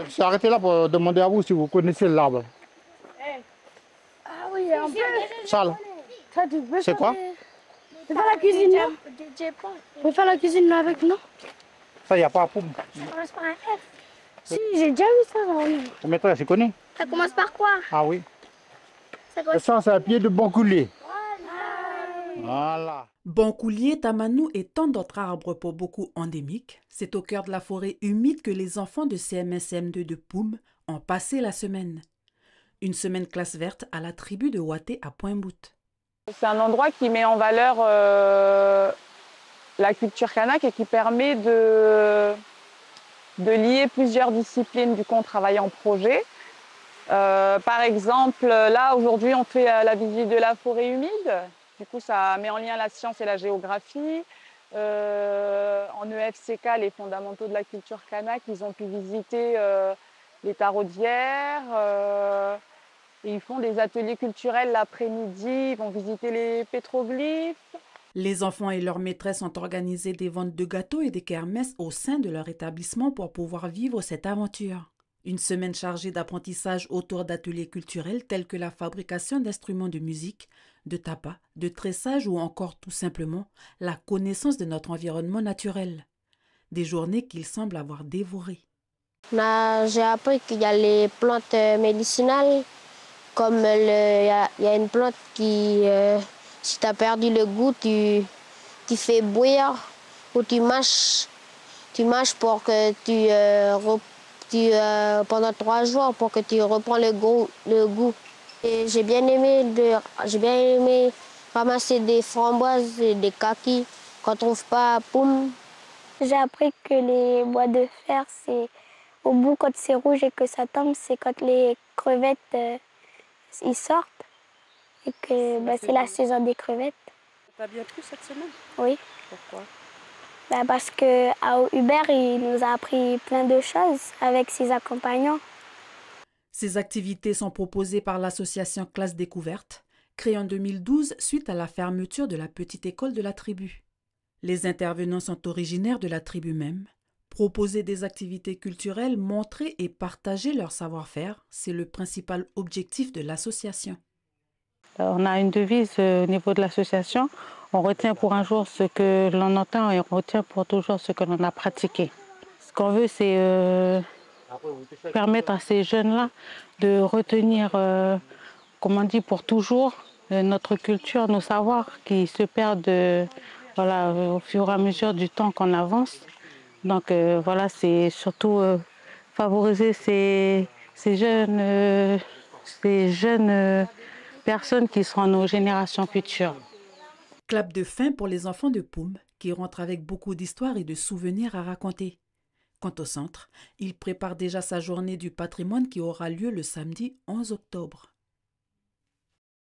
Je suis arrêté là pour demander à vous si vous connaissez l'arbre. Ah oui, un peu. Charles, c'est quoi? On peut faire la cuisine, non? On peut faire la cuisine là avec, non? Ça, il n'y a pas à poum. Ça commence par un F. Si, j'ai déjà vu ça dans le livre. Le maîtresse, tu connais? Ça commence par quoi? Ah oui. Ça commence... Ça, c'est un pied de Boncoulier. Voilà. Boncoulier, tamanou et tant d'autres arbres pour beaucoup endémiques, c'est au cœur de la forêt humide que les enfants de CMS-CM2 de Poum ont passé la semaine. Une semaine classe verte à la tribu de Waté à Pointe-Boute. C'est un endroit qui met en valeur la culture kanak et qui permet de lier plusieurs disciplines. Du coup, on travaille en projet. Par exemple, là, aujourd'hui, on fait la visite de la forêt humide. Du coup, ça met en lien la science et la géographie. En EFCK, les fondamentaux de la culture kanak, ils ont pu visiter les taraudières. Et ils font des ateliers culturels l'après-midi, ils vont visiter les pétroglyphes. Les enfants et leurs maîtresses ont organisé des ventes de gâteaux et des kermesses au sein de leur établissement pour pouvoir vivre cette aventure. Une semaine chargée d'apprentissage autour d'ateliers culturels tels que la fabrication d'instruments de musique, de tapas, de tressage ou encore tout simplement la connaissance de notre environnement naturel. Des journées qu'ils semblent avoir dévorées. J'ai appris qu'il y a les plantes médicinales, comme il y a une plante qui, si tu as perdu le goût, tu fais bouillir ou tu mâches pour que pendant 3 jours pour que tu reprends le goût. Et j'ai bien aimé ramasser des framboises et des kakis qu'on ne trouve pas à Poum. J'ai appris que les bois de fer, c'est au bout quand c'est rouge et que ça tombe, c'est quand les crevettes ils sortent et que c'est la saison des crevettes. T'as bien plu cette semaine? Oui. Pourquoi? Parce que Hubert, il nous a appris plein de choses avec ses accompagnants. Ces activités sont proposées par l'association Classe Découverte, créée en 2012 suite à la fermeture de la petite école de la tribu. Les intervenants sont originaires de la tribu même. Proposer des activités culturelles, montrer et partager leur savoir-faire, c'est le principal objectif de l'association. On a une devise au niveau de l'association. On retient pour un jour ce que l'on entend et on retient pour toujours ce que l'on a pratiqué. Ce qu'on veut, c'est permettre à ces jeunes-là de retenir, comme on dit, pour toujours notre culture, nos savoirs qui se perdent au fur et à mesure du temps qu'on avance. Donc voilà, c'est surtout favoriser ces jeunes personnes qui seront nos générations futures. Clap de fin pour les enfants de Poum qui rentrent avec beaucoup d'histoires et de souvenirs à raconter. Quant au centre, il prépare déjà sa journée du patrimoine qui aura lieu le samedi 11 octobre.